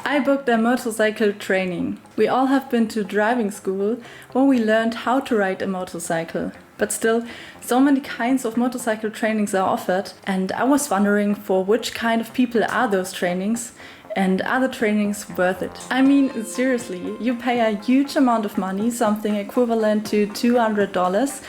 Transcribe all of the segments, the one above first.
I booked a motorcycle training. We all have been to driving school when we learned how to ride a motorcycle. But still, so many kinds of motorcycle trainings are offered, and I was wondering for which kind of people are those trainings, and are the trainings worth it? I mean, seriously, you pay a huge amount of money, something equivalent to $200,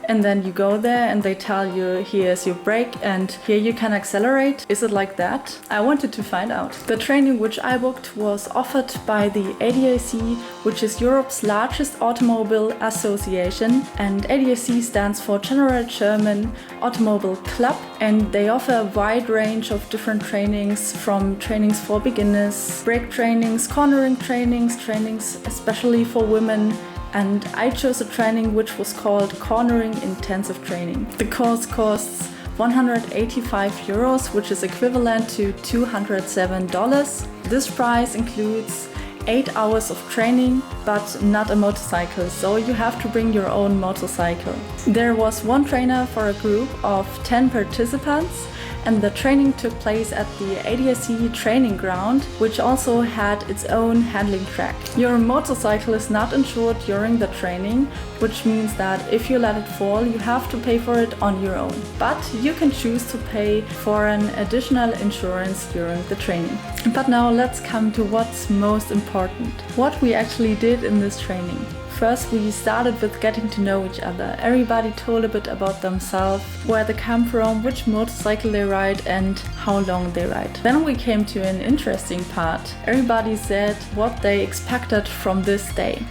and then you go there and they tell you, here's your brake and here you can accelerate. Is it like that? I wanted to find out. The training which I booked was offered by the ADAC, which is Europe's largest automobile association, and ADAC stands for General German Automobile Club, and they offer a wide range of different trainings, from trainings for beginners, brake trainings, cornering trainings, trainings especially for women, and I chose a training which was called Cornering Intensive Training. The course costs 185 euros, which is equivalent to $207. This price includes 8 hours of training, but not a motorcycle, so you have to bring your own motorcycle. There was one trainer for a group of 10 participants, and the training took place at the ADAC training ground, which also had its own handling track. Your motorcycle is not insured during the training, which means that if you let it fall, you have to pay for it on your own. But you can choose to pay for an additional insurance during the training. But now let's come to what's most important. What we actually did in this training. First, we started with getting to know each other. Everybody told a bit about themselves, where they come from, which motorcycle they ride, and how long they ride. Then we came to an interesting part. Everybody said what they expected from this day.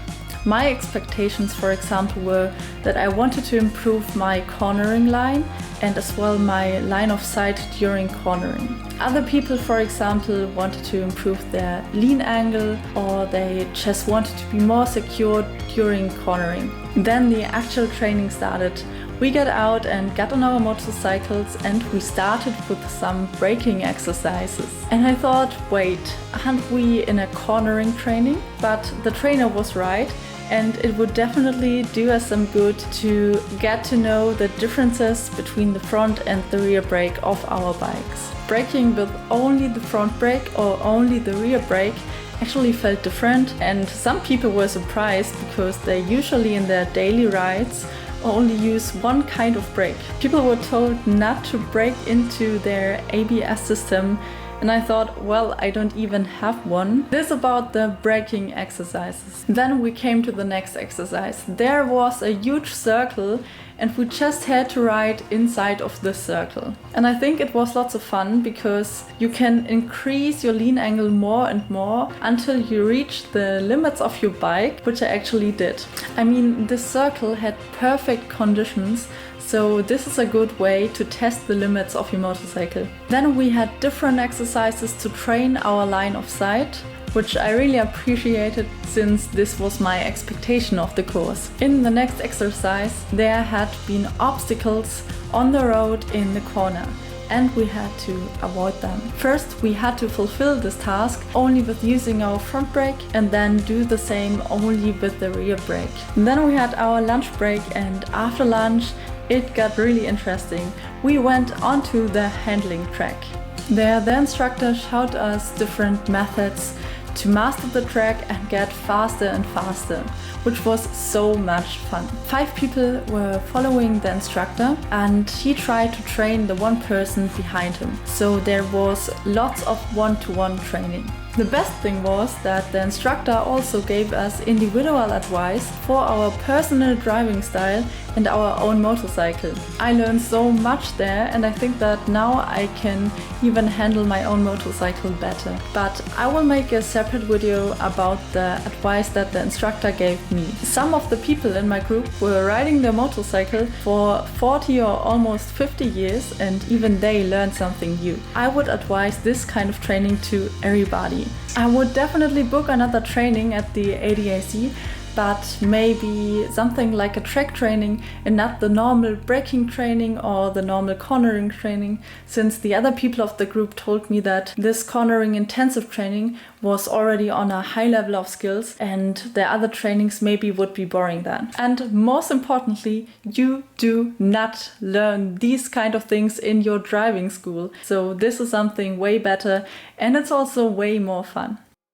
My expectations, for example, were that I wanted to improve my cornering line and as well my line of sight during cornering. Other people, for example, wanted to improve their lean angle, or they just wanted to be more secure during cornering. Then the actual training started. We got out and got on our motorcycles and we started with some braking exercises. And I thought, wait, aren't we in a cornering training? But the trainer was right, and it would definitely do us some good to get to know the differences between the front and the rear brake of our bikes. Braking with only the front brake or only the rear brake actually felt different, and some people were surprised because they usually in their daily rides only use one kind of brake. People were told not to brake into their ABS system, and I thought, well, I don't even have one. This about the braking exercises. Then we came to the next exercise. There was a huge circle and we just had to ride inside of the circle. And I think it was lots of fun because you can increase your lean angle more and more until you reach the limits of your bike, which I actually did. I mean, this circle had perfect conditions, so this is a good way to test the limits of your motorcycle. Then we had different exercises to train our line of sight, which I really appreciated since this was my expectation of the course. In the next exercise, there had been obstacles on the road in the corner, and we had to avoid them. First, we had to fulfill this task only with using our front brake, and then do the same only with the rear brake. And then we had our lunch break, and after lunch, it got really interesting. We went onto the handling track. There, the instructor showed us different methods to master the track and get faster and faster, which was so much fun. 5 people were following the instructor, and he tried to train the one person behind him. So there was lots of one-to-one training. The best thing was that the instructor also gave us individual advice for our personal driving style and our own motorcycle. I learned so much there, and I think that now I can even handle my own motorcycle better. But I will make a separate video about the advice that the instructor gave me. Some of the people in my group were riding their motorcycle for 40 or almost 50 years, and even they learned something new. I would advise this kind of training to everybody. I would definitely book another training at the ADAC, but maybe something like a track training and not the normal braking training or the normal cornering training, since the other people of the group told me that this cornering intensive training was already on a high level of skills and the other trainings maybe would be boring then. And most importantly, you do not learn these kind of things in your driving school. So this is something way better, and it's also way more fun.